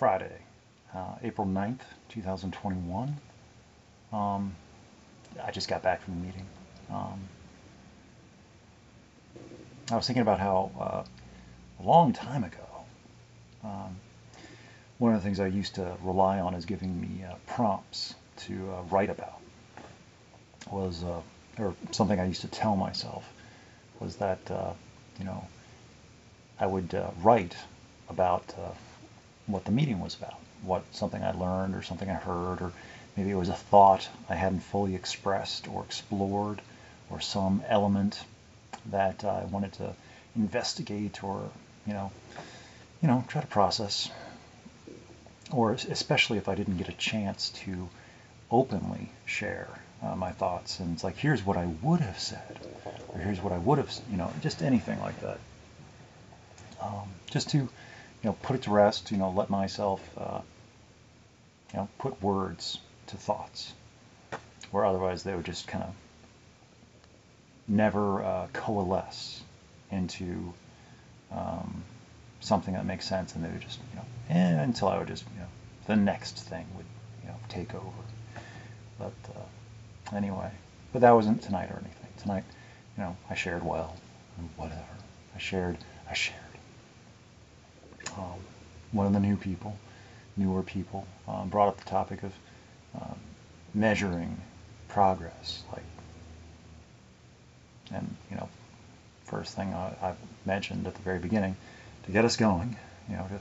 Friday, April 9th, 2021. I just got back from the meeting. I was thinking about how a long time ago, one of the things I used to rely on as giving me prompts to write about was, or something I used to tell myself, was that, I would write about what the meeting was about, something I learned or something I heard, or maybe it was a thought I hadn't fully expressed or explored, or some element that I wanted to investigate or, try to process. Or especially if I didn't get a chance to openly share my thoughts. And it's like, here's what I would have said, or here's what I would have, just anything like that. Just to, put it to rest, let myself, put words to thoughts, where otherwise they would just kind of never coalesce into something that makes sense, and they would just, until I would just, the next thing would, take over. But anyway, but that wasn't tonight or anything. Tonight, I shared well, whatever. I shared. One of the newer people, brought up the topic of measuring progress, and first thing I mentioned at the very beginning, to get us going, to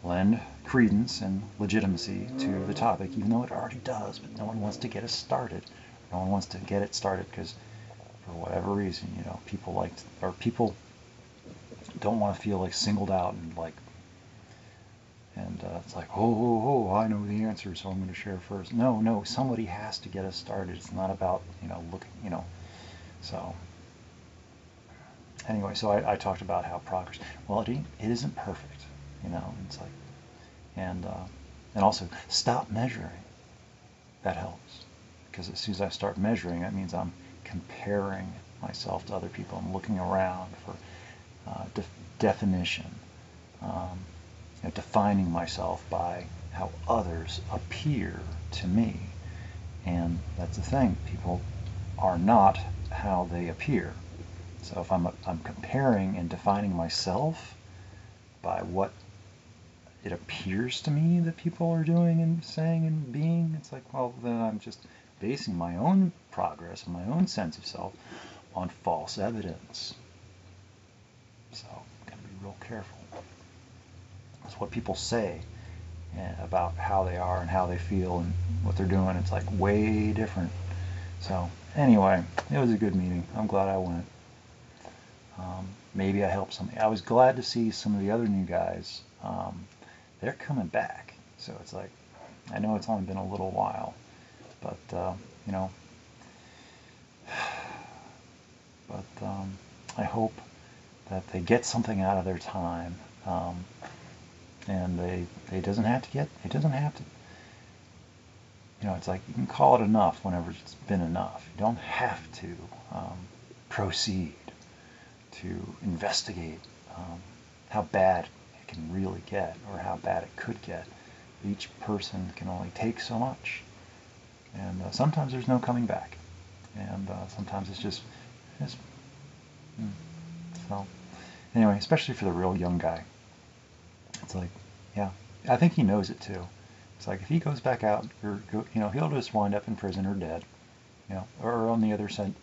lend credence and legitimacy to the topic, even though it already does, but no one wants to get us started. No one wants to get it started because, for whatever reason, people people don't want to feel like singled out and it's like, oh, I know the answer, so I'm going to share first. No, somebody has to get us started. It's not about, looking, so anyway, so I talked about how progress, well, it isn't perfect, it's like, and also stop measuring. That helps, because as soon as I start measuring, that means I'm comparing myself to other people. I'm looking around for definition, defining myself by how others appear to me. And that's the thing, people are not how they appear. So if I'm comparing and defining myself by what it appears to me that people are doing and saying and being, it's like, well, then I'm just basing my own progress and my own sense of self on false evidence. So gotta be real careful. It's what people say about how they are and how they feel and what they're doing. It's like way different. So anyway, it was a good meeting. I'm glad I went. Maybe I helped somebody. I was glad to see some of the other new guys. They're coming back. So it's like, I know it's only been a little while, but I hope that they get something out of their time, and it doesn't have to, it's like, you can call it enough whenever it's been enough. You don't have to proceed to investigate how bad it can really get, or how bad it could get. Each person can only take so much, and sometimes there's no coming back, and sometimes it's just so anyway, especially for the real young guy, it's like, yeah, I think he knows it too. It's like, if he goes back out, he'll just wind up in prison or dead, or on the other side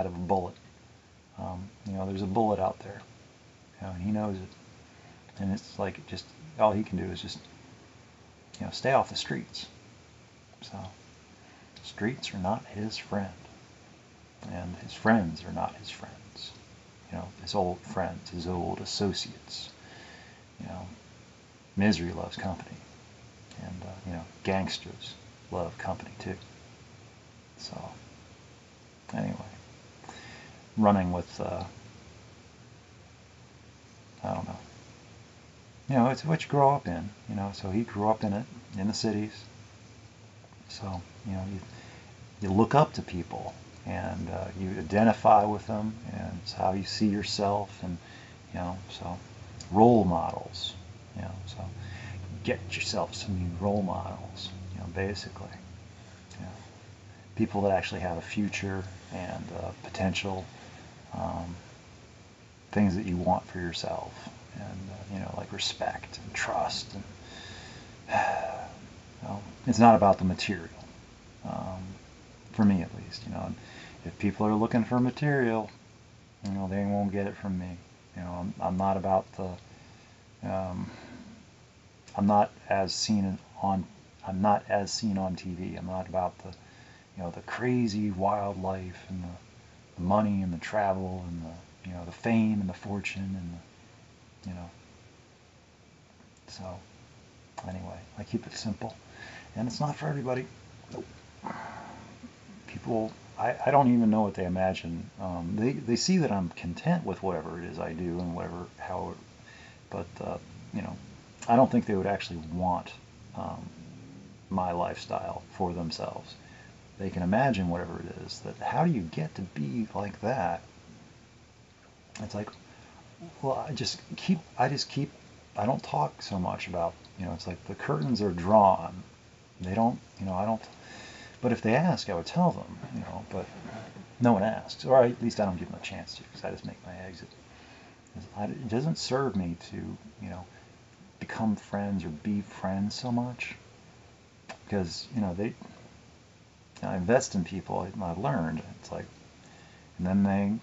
of a bullet. There's a bullet out there, and he knows it, and it's like, just all he can do is just stay off the streets. So streets are not his friend, and his friends are not his friends. His old friends, his old associates. Misery loves company, and gangsters love company too. So anyway, running with I don't know. It's what you grow up in. So he grew up in it, in the cities. So you look up to people, and you identify with them, and it's how you see yourself, and so role models. So get yourself some new role models, basically. You know, people that actually have a future and potential, things that you want for yourself, and like respect and trust, and it's not about the material, for me at least. And if people are looking for material, they won't get it from me. I'm not about the, I'm not as seen on TV. I'm not about the, the crazy wildlife and the money and the travel and the fame and the fortune and so anyway, I keep it simple, and it's not for everybody. Nope. People, I don't even know what they imagine. They see that I'm content with whatever it is I do and but I don't think they would actually want my lifestyle for themselves. They can imagine whatever it is. That how do you get to be like that? It's like, well, I don't talk so much about, it's like the curtains are drawn. They don't, I don't, but if they ask, I would tell them, but no one asks, or at least I don't give them a chance to, because I just make my exit. It doesn't serve me to, become friends or be friends so much, because, I invest in people. I've learned, it's like, and then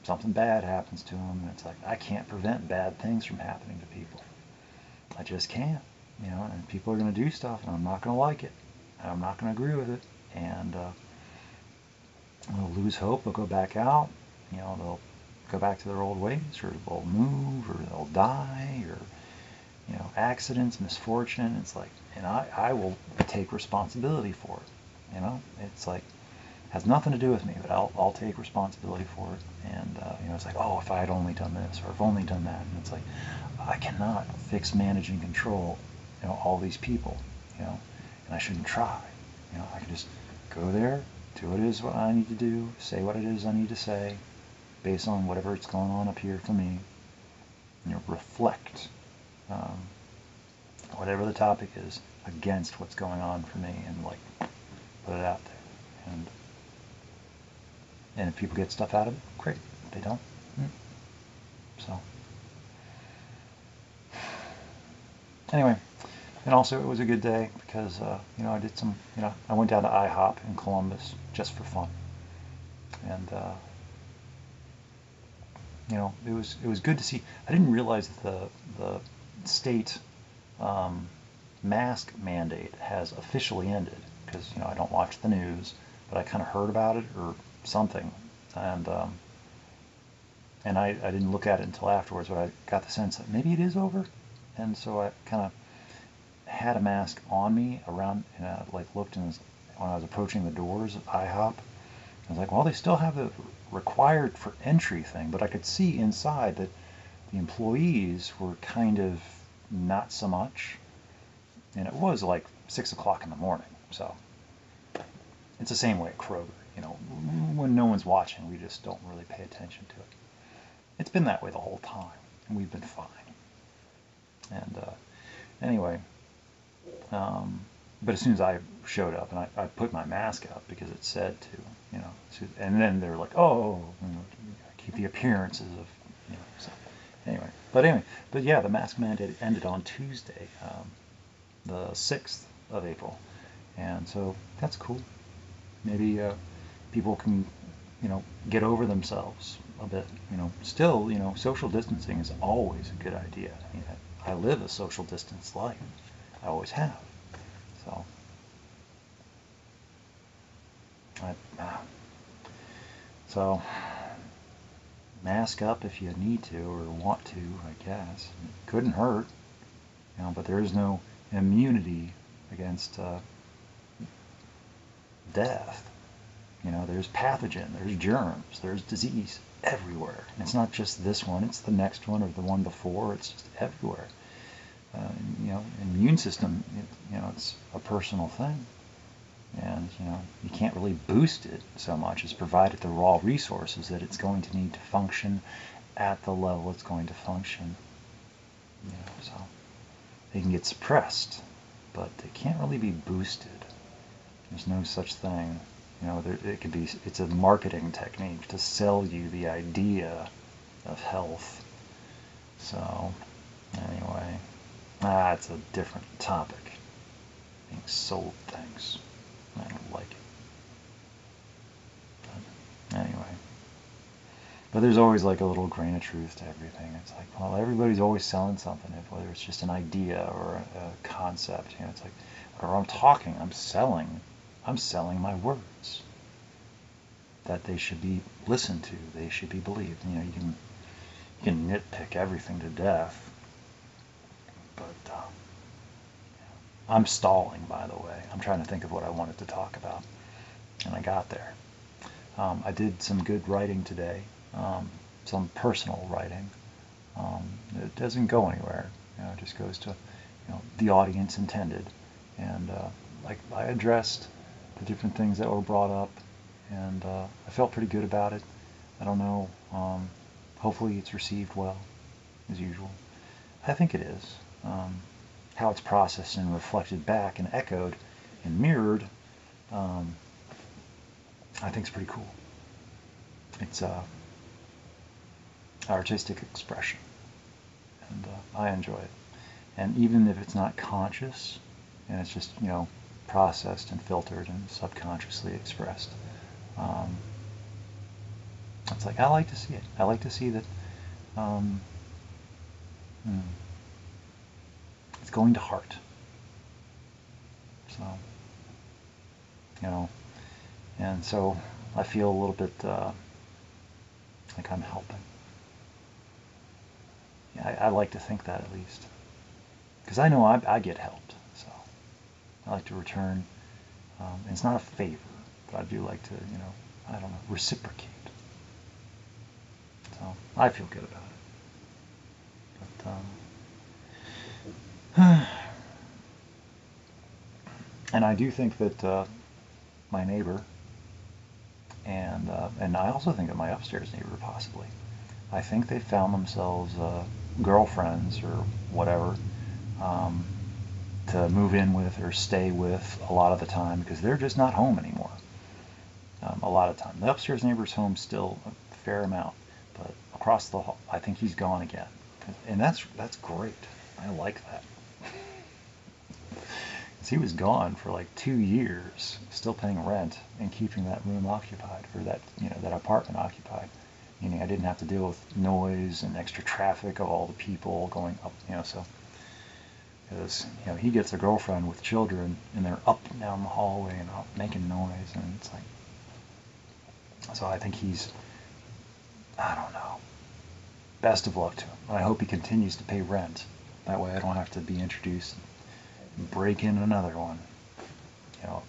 something bad happens to them, and it's like, I can't prevent bad things from happening to people. I just can't, and people are going to do stuff, and I'm not going to like it, and I'm not going to agree with it, and they'll lose hope, they'll go back out, they'll go back to their old ways, or they'll move, or they'll die, or, accidents, misfortune. It's like, and I will take responsibility for it. It's like, has nothing to do with me, but I'll take responsibility for it. And it's like, oh, if I had only done this, or if only done that. And it's like, I cannot fix, manage, and control, all these people, and I shouldn't try. I can just go there, do what it is what I need to do, say what it is I need to say, based on whatever it's going on up here for me. Reflect whatever the topic is against what's going on for me, and like put it out there. And if people get stuff out of it, great. If they don't, so anyway. And also, it was a good day because I did some, I went down to IHOP in Columbus just for fun, and it was good to see. I didn't realize that the state mask mandate has officially ended, because I don't watch the news, but I kind of heard about it or something, and I didn't look at it until afterwards, but I got the sense that maybe it is over, and so I kind of had a mask on me around, and I looked, and when I was approaching the doors of IHOP, I was like, well, they still have the required for entry thing, but I could see inside that the employees were kind of not so much, and it was like 6 o'clock in the morning, so it's the same way at Kroger. When no one's watching, we just don't really pay attention to it. It's been that way the whole time, and we've been fine. And anyway, but as soon as I showed up, and I put my mask up because it said to, and then they were like, oh, keep the appearances of, so anyway, but yeah, the mask mandate ended on Tuesday, the 6th of April, and so that's cool. Maybe people can, get over themselves a bit. Still, social distancing is always a good idea. I mean, I live a social distance life. I always have. So, mask up if you need to or want to, I guess. It couldn't hurt, but there is no immunity against death. There's pathogen, there's germs, there's disease everywhere. And it's not just this one, it's the next one or the one before, it's just everywhere. Immune system, it's a personal thing. And, you can't really boost it so much as provide it the raw resources that it's going to need to function at the level it's going to function. So they can get suppressed, but they can't really be boosted. There's no such thing. You know, it could be, it's a marketing technique to sell you the idea of health. So, anyway, it's a different topic. Being sold things. I don't like it. But anyway. But there's always like a little grain of truth to everything. It's like, well, everybody's always selling something, whether it's just an idea or a concept. You know, it's like, whenever I'm talking, I'm selling my words. That they should be listened to, they should be believed. You know, you can nitpick everything to death, but I'm stalling, by the way. I'm trying to think of what I wanted to talk about, and I got there. I did some good writing today, some personal writing. It doesn't go anywhere. You know, it just goes to, you know, the audience intended, and like I addressed the different things that were brought up, and I felt pretty good about it. I don't know. Hopefully it's received well, as usual. I think it is. How it's processed and reflected back and echoed and mirrored, I think it's pretty cool. It's artistic expression, and I enjoy it. And even if it's not conscious, and it's just, you know, processed and filtered and subconsciously expressed, it's like, I like to see it. I like to see that it's going to heart. So, you know, and so I feel a little bit like I'm helping. Yeah, I like to think that, at least, because I know I get helped. So I like to return. And it's not a favor, but I do like to, you know, I don't know, reciprocate. So I feel good about it. But and I do think that my neighbor, and I also think that my upstairs neighbor, possibly, I think they found themselves girlfriends or whatever, to move in with or stay with a lot of the time, because they're just not home anymore. A lot of the time. The upstairs neighbor's home still a fair amount, but across the hall, I think he's gone again. And that's great. I like that. He was gone for like 2 years, still paying rent and keeping that room occupied, or that, you know, that apartment occupied. Meaning I didn't have to deal with noise and extra traffic of all the people going up, you know. So, because, you know, he gets a girlfriend with children, and they're up and down the hallway and up making noise, and it's like, so I think he's, I don't know. Best of luck to him. I hope he continues to pay rent. That way I don't have to be introduced and break in another one, you know,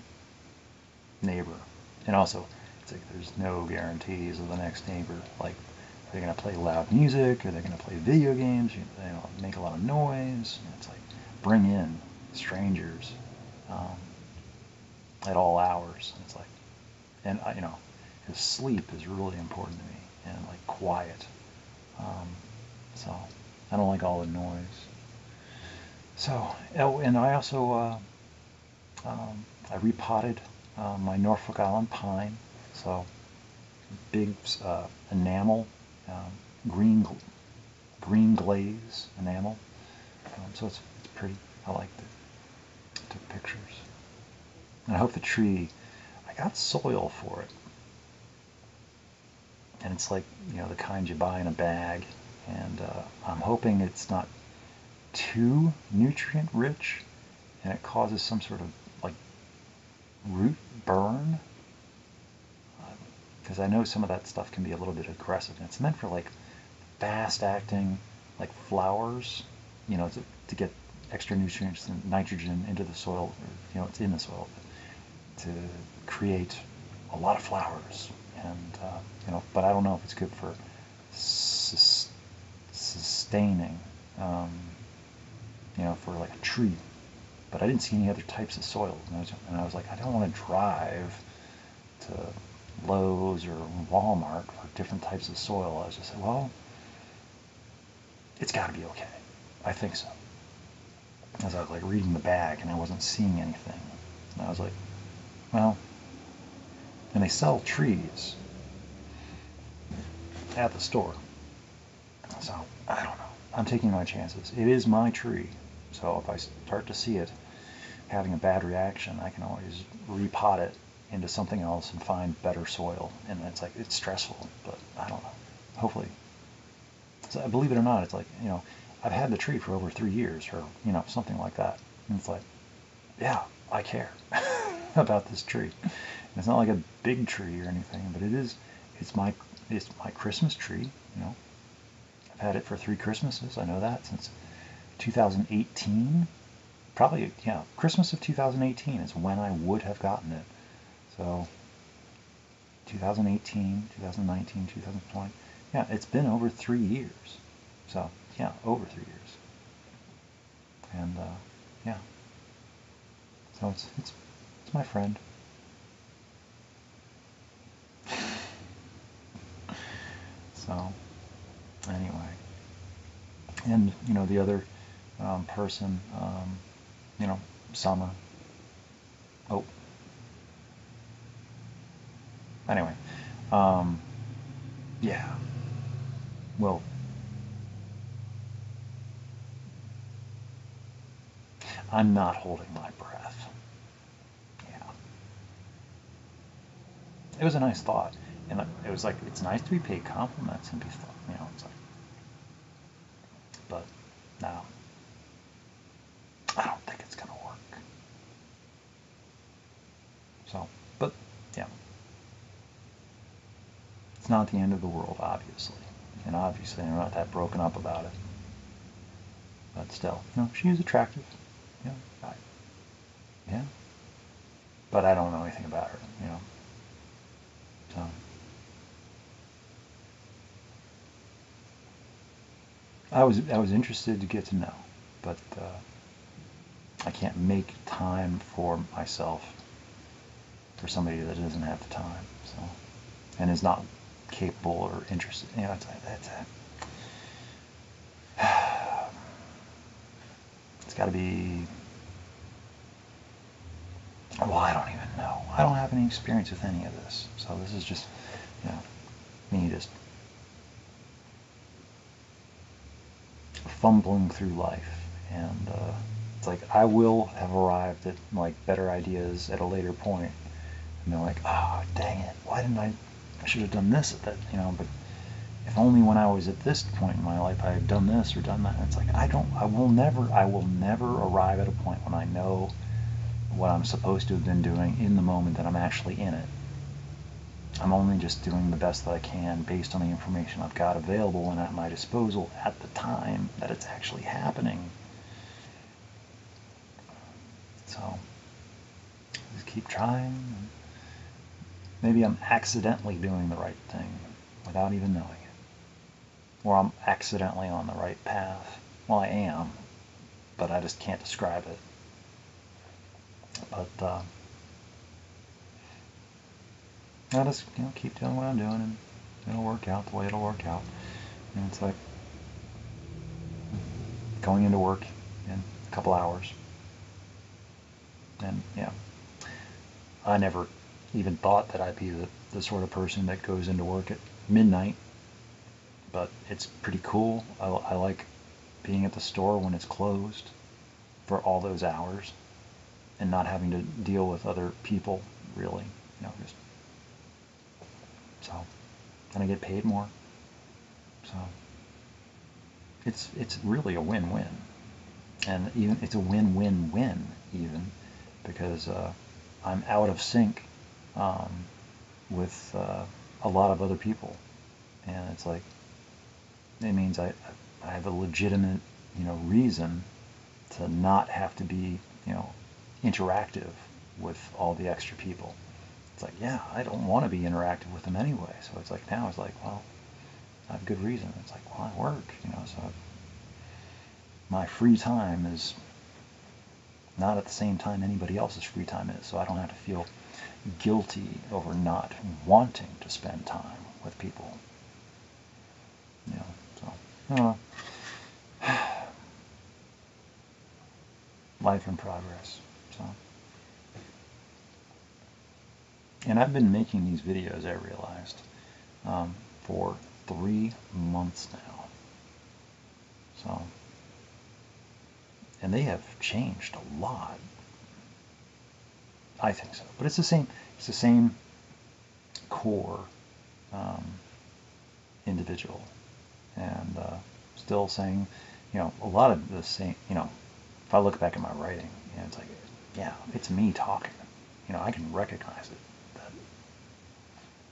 neighbor. And also, it's like there's no guarantees of the next neighbor. Like, are they going to play loud music? Are they going to play video games? You know, make a lot of noise? And it's like, bring in strangers at all hours. And it's like, and you know, because sleep is really important to me, and like quiet. So I don't like all the noise. So, oh, and I also I repotted my Norfolk Island pine. So big enamel, green glaze enamel. So it's pretty. I liked it. I took pictures. And I hope the tree, I got soil for it. And it's like, you know, the kind you buy in a bag. And I'm hoping it's not too nutrient rich, and it causes some sort of like root burn. Because I know some of that stuff can be a little bit aggressive. And it's meant for like fast acting, like flowers, you know, to get extra nutrients and nitrogen into the soil, or, you know, it's in the soil, to create a lot of flowers. And, you know, but I don't know if it's good for sustaining, you know, for like a tree. But I didn't see any other types of soil. And I was like, I don't want to drive to Lowe's or Walmart for different types of soil. I was just like, well, it's got to be okay. I think so. as I was like reading the bag and I wasn't seeing anything. And I was like, well, and they sell trees at the store. So, I don't know. I'm taking my chances. It is my tree. So if I start to see it having a bad reaction, I can always repot it into something else and find better soil. And it's like, it's stressful, but I don't know. Hopefully. So believe it or not, it's like, I've had the tree for over 3 years or, something like that. And it's like, yeah, I care about this tree. And it's not like a big tree or anything, but it's my Christmas tree, I've had it for 3 Christmases. I know that since 2018. Probably, yeah, Christmas of 2018 is when I would have gotten it. So 2018, 2019, 2020. Yeah, it's been over 3 years. So, yeah, over 3 years. And, yeah. So it's my friend. So, anyway. And, the other person, Summer. Oh. Anyway. Yeah. Well, I'm not holding my breath. Yeah. It was a nice thought. And it was like, it's nice to be paid compliments and be thought, it's like, but no. I don't think it's going to work. So, but, yeah. It's not the end of the world, obviously. And obviously I'm not that broken up about it. But still, she is attractive. Yeah. But I don't know anything about her, So. I was interested to get to know, but I can't make time for myself for somebody that doesn't have the time, so, and is not capable or interested. That's it. It's got to be. Well, I don't even know. I don't have any experience with any of this, so this is just, me just fumbling through life, and it's like I will have arrived at like better ideas at a later point, and they're like, oh dang it, why didn't I should have done this at that, but if only when I was at this point in my life I had done this or done that. And it's like I will never arrive at a point when I know what I'm supposed to have been doing in the moment that I'm actually in it. I'm only just doing the best that I can based on the information I've got available and at my disposal at the time that it's actually happening. So, just keep trying. Maybe I'm accidentally doing the right thing without even knowing it. Or I'm accidentally on the right path. Well, I am, but I just can't describe it. But, I just, keep doing what I'm doing, and it'll work out the way it'll work out. And it's like going into work in a couple hours. And, yeah, I never even thought that I'd be the sort of person that goes into work at midnight. But it's pretty cool. I like being at the store when it's closed for all those hours and not having to deal with other people, really. Just so, and I get paid more. So it's really a win-win, and even it's a win-win-win even, because I'm out of sync with a lot of other people, and it's like it means I have a legitimate reason to not have to be interactive with all the extra people. It's like, yeah, I don't want to be interactive with them anyway. So it's like, now it's like, well, I have good reason. It's like, well, I work, so my free time is not at the same time anybody else's free time is. So I don't have to feel guilty over not wanting to spend time with people. So, I don't know. life in progress. So, and I've been making these videos, I realized, for 3 months now. So, and they have changed a lot. I think so, but it's the same. It's the same core individual, and still saying, a lot of the same. If I look back at my writing, it's like, yeah, it's me talking. I can recognize it. That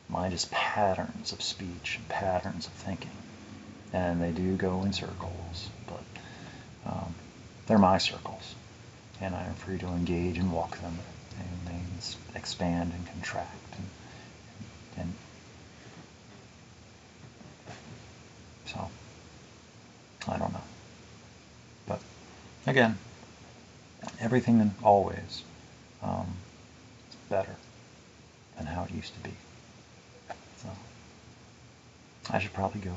mine is patterns of speech and patterns of thinking, and they do go in circles, but they're my circles, and I am free to engage and walk them, and they expand and contract, and so I don't know. But again, everything and always is better than how it used to be. So I should probably go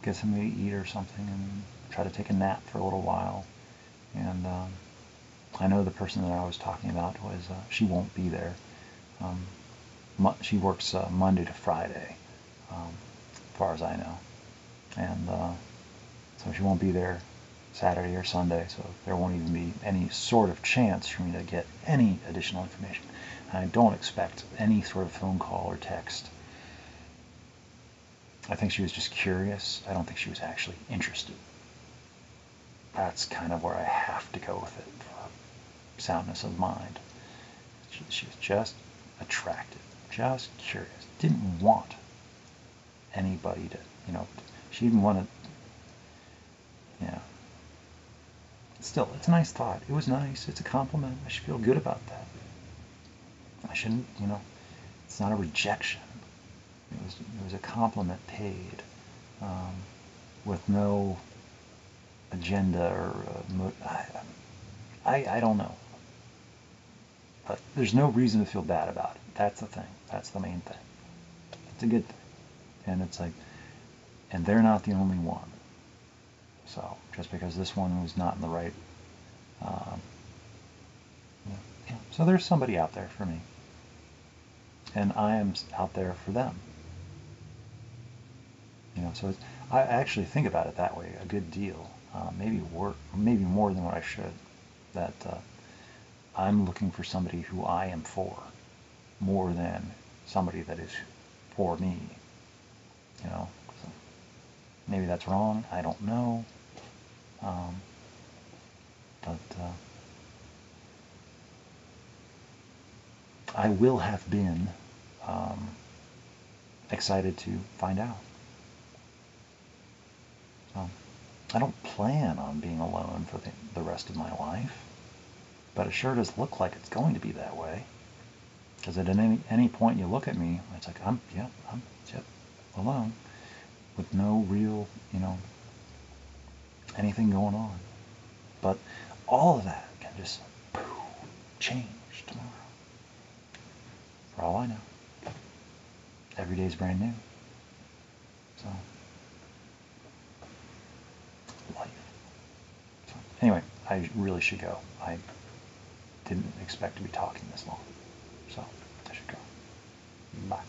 get something to eat or something and try to take a nap for a little while. And I know the person that I was talking about was, she won't be there. She works Monday to Friday, as far as I know. And so she won't be there Saturday or Sunday, so there won't even be any sort of chance for me to get any additional information. And I don't expect any sort of phone call or text. I think she was just curious. I don't think she was actually interested. That's kind of where I have to go with it for soundness of mind. She was just attracted, just curious. Didn't want anybody to, she didn't want to, Still, it's a nice thought. It was nice. It's a compliment. I should feel good about that. I shouldn't, it's not a rejection. It was a compliment paid with no agenda or I don't know. But there's no reason to feel bad about it. That's the thing. That's the main thing. It's a good thing. And it's like, and they're not the only one. So just because this one was not in the right, so there's somebody out there for me. And I am out there for them. So I actually think about it that way a good deal. Maybe more than what I should. That I'm looking for somebody who I am for, more than somebody that is for me. So maybe that's wrong. I don't know. But I will have been excited to find out. So I don't plan on being alone for the rest of my life, but it sure does look like it's going to be that way. Because at any point you look at me, it's like I'm alone, with no real anything going on. But all of that can just change tomorrow. For all I know. Every day's brand new. So, life. So, anyway, I really should go. I didn't expect to be talking this long. So, I should go. Bye.